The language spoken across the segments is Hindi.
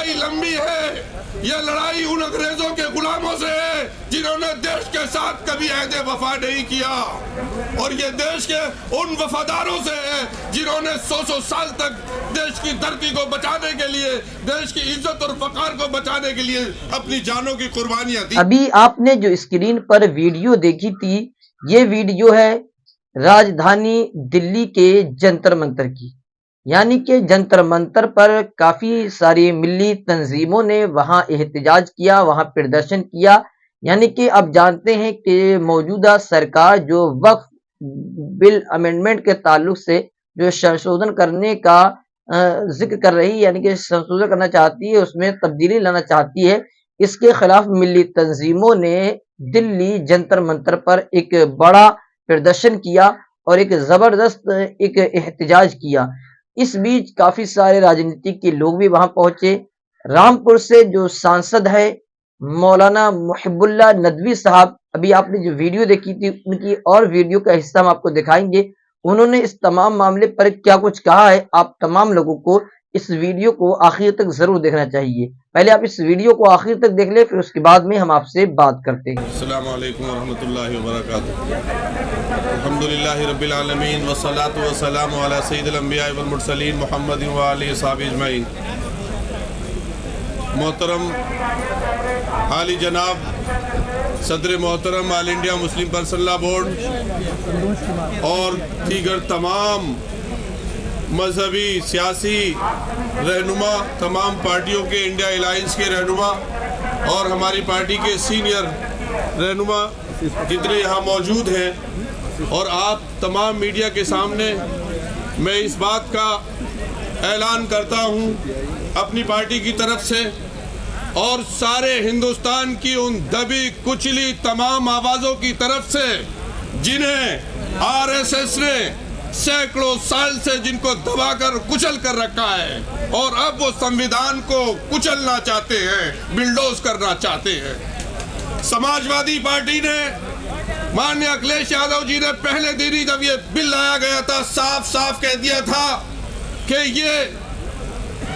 लड़ाई लंबी है। यह लड़ाई उन अंग्रेजों के गुलामों से है जिन्होंने देश के साथ कभी अहद वफा नहीं किया, और ये देश के उन वफादारों से है जिन्होंने 100 साल तक देश की धरती को बचाने के लिए, देश की इज्जत और वकार को बचाने के लिए अपनी जानों की कुर्बानियां दी। अभी आपने जो स्क्रीन पर वीडियो देखी थी, ये वीडियो है राजधानी दिल्ली के जंतर मंतर की। यानी कि जंतर मंतर पर काफी सारी मिली तंजीमों ने वहां एहतजाज किया, वहां प्रदर्शन किया। यानी कि आप जानते हैं कि मौजूदा सरकार जो वक्फ बिल अमेंडमेंट के ताल्लुक से जो संशोधन करने का जिक्र कर रही है, यानी कि संशोधन करना चाहती है, उसमें तब्दीली लाना चाहती है, इसके खिलाफ मिली तंजीमों ने दिल्ली जंतर मंतर पर एक बड़ा प्रदर्शन किया और एक जबरदस्त एक एहतजाज किया। इस बीच काफी सारे राजनीतिक के लोग भी वहां पहुंचे। रामपुर से जो सांसद है मौलाना मुहिबुल्लाह नदवी साहब, अभी आपने जो वीडियो देखी थी उनकी और वीडियो का हिस्सा हम आपको दिखाएंगे। उन्होंने इस तमाम मामले पर क्या कुछ कहा है, आप तमाम लोगों को इस वीडियो को आखिर तक जरूर देखना चाहिए। पहले आप इस वीडियो को आखिर तक देख ले, फिर उसके बाद में हम आपसे बात करते हैं। अस्सलामु अलैकुम वरहमतुल्लाहि वबरकातुहू। अल्हम्दुलिल्लाहि रब्बिल आलमीन वस्सलातु वस्सलामु अला सय्यिदिल अंबिया वल मुरसलीन मुहम्मदिन व आलिहि वसहबिहि अजमईन। मोहतरम आली जनाब सदर मोहतरम all India Muslim personal law board और दीगर तमाम मजहबी सियासी रहनुमा, तमाम पार्टियों के इंडिया अलायंस के रहनुमा और हमारी पार्टी के सीनियर रहनुमा जितने यहाँ मौजूद हैं, और आप तमाम मीडिया के सामने मैं इस बात का ऐलान करता हूँ अपनी पार्टी की तरफ से और सारे हिंदुस्तान की उन दबी कुचली तमाम आवाज़ों की तरफ से जिन्हें आरएसएस ने सैकड़ों साल से जिनको दबाकर कुचल कर रखा है, और अब वो संविधान को कुचलना चाहते हैं, बिल्डोज करना चाहते हैं। समाजवादी पार्टी ने, माननीय अखिलेश यादव जी ने पहले दिन ही जब ये बिल लाया गया था साफ साफ कह दिया था कि ये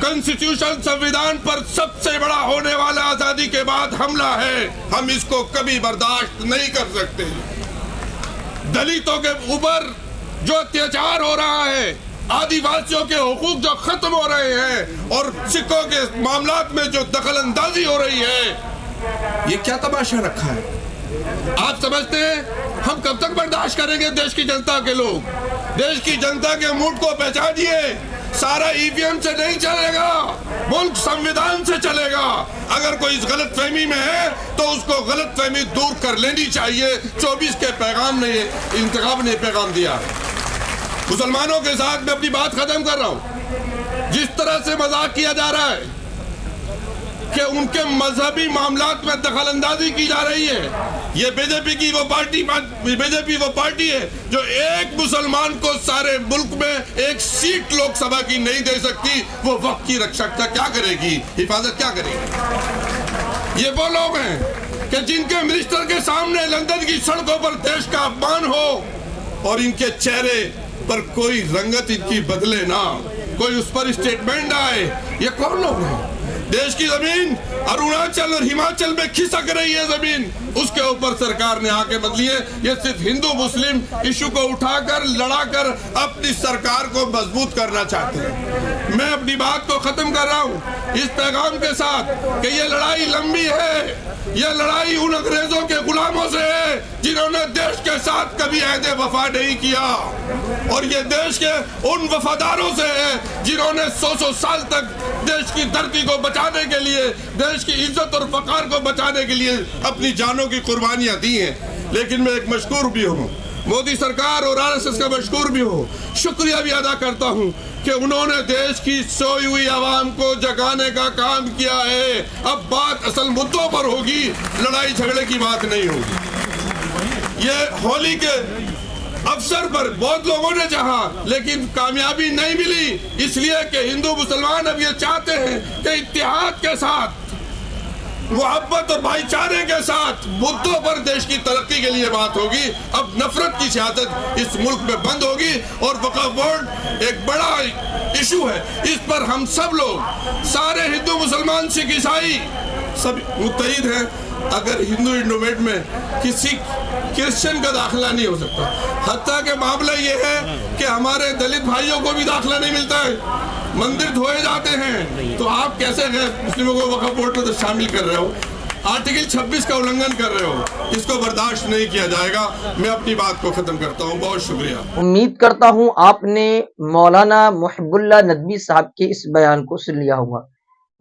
कॉन्स्टिट्यूशन संविधान पर सबसे बड़ा होने वाला आजादी के बाद हमला है, हम इसको कभी बर्दाश्त नहीं कर सकते। दलितों के ऊपर जो अत्याचार हो रहा है, आदिवासियों के हुकूक जो खत्म हो रहे हैं और सिखों के मामलात में जो दखल अंदाजी हो रही है, ये क्या तमाशा रखा है? आप समझते हैं हम कब तक बर्दाश्त करेंगे? देश की जनता के लोग, देश की जनता के मूड को पहचानिए। सारा ईवीएम से नहीं चलेगा, मुल्क संविधान से चलेगा। अगर कोई इस गलत फहमी में है तो उसको गलत फहमी दूर कर लेनी चाहिए। 24 के पैगाम ने, इंतखाब ने पैगाम दिया। मुसलमानों के साथ मैं अपनी बात खत्म कर रहा हूँ। जिस तरह से मजाक किया जा रहा है कि उनके मजहबी मामलात में दखल अंदाजी की जा रही है, ये बीजेपी वो पार्टी है जो एक मुसलमान को सारे मुल्क में एक सीट लोकसभा की नहीं दे सकती। वो वक्त की रक्षा क्या करेगी, हिफाजत क्या करेगी? ये वो लोग हैं कि जिनके मिनिस्टर के सामने लंदन की सड़कों पर देश का अपमान हो और इनके चेहरे पर कोई रंगत इनकी बदले ना, कोई उस पर स्टेटमेंट आए। ये कौन लोग हैं? देश की जमीन अरुणाचल और हिमाचल में खिसक रही है जमीन, उसके ऊपर सरकार ने आके बदली है। ये सिर्फ हिंदू मुस्लिम इशू को उठाकर लड़ाकर अपनी सरकार को मजबूत करना चाहते हैं। मैं अपनी बात को खत्म कर रहा हूँ इस पैगाम के साथ कि ये लड़ाई लंबी है। यह लड़ाई उन अंग्रेजों के गुलामों से है जिन्होंने देश के साथ कभी अहद वफा नहीं किया, और ये देश के उन वफादारों से है जिन्होंने 100 साल तक देश की धरती को बचाने के लिए, देश की इज्जत और वकार को बचाने के लिए अपनी जानों की कुर्बानियां दी हैं। लेकिन मैं एक मशकूर भी हूँ, मोदी सरकार और आरएसएस का मशकूर भी हूँ, शुक्रिया भी अदा करता हूँ कि उन्होंने देश की सोई हुई आवाम को जगाने का काम किया है। अब बात असल मुद्दों पर होगी, लड़ाई झगड़े की बात नहीं होगी। ये होली के अवसर पर बहुत लोगों ने चाहा लेकिन कामयाबी नहीं मिली, इसलिए कि हिंदू मुसलमान अब ये चाहते हैं कि इत्तेहाद के साथ, मोहब्बत और भाईचारे के साथ मुद्दों पर देश की तरक्की के लिए बात होगी। अब नफरत की सियासत इस मुल्क में बंद होगी और वक्फ बोर्ड एक बड़ा इशू है, इस पर हम सब लोग, सारे हिंदू मुसलमान मुसलमान सिख ईसाई सब मुत्तहिद हैं। अगर हिंदू इंडोमेट में किसी क्रिश्चियन का दाखिला नहीं हो सकता, हत्ता के मामला ये है कि हमारे दलित भाइयों को भी दाखिला नहीं मिलता है, मंदिर धोए जाते हैं, तो आप कैसे मुस्लिमों को वक्फ बोर्ड में तो शामिल कर रहे हो? आर्टिकल 26 का उल्लंघन कर रहे हो, इसको बर्दाश्त नहीं किया जाएगा। मैं अपनी बात को खत्म करता हूँ, बहुत शुक्रिया। उम्मीद करता हूँ आपने मौलाना मुहिबुल्लाह नदवी साहब के इस बयान को सुन लिया होगा,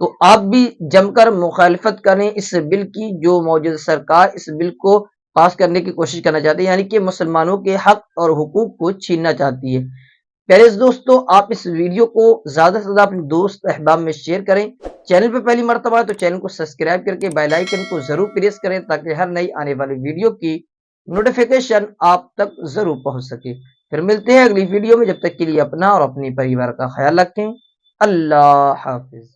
तो आप भी जमकर मुखालिफत करें इस बिल की, जो मौजूदा सरकार इस बिल को पास करने की कोशिश करना चाहती है, यानी कि मुसलमानों के हक और हुकूक को छीनना चाहती है। प्यारे दोस्तों, आप इस वीडियो को ज़्यादा से ज़्यादा अपने दोस्त अहबाब में शेयर करें। चैनल पर पहली मर्तबा तो चैनल को सब्सक्राइब करके बेल आइकन को ज़रूर प्रेस करें, ताकि हर नई आने वाली वीडियो की नोटिफिकेशन आप तक ज़रूर पहुंच सके। फिर मिलते हैं अगली वीडियो में, जब तक के लिए अपना और अपने परिवार का ख्याल रखें। अल्लाह हाफिज।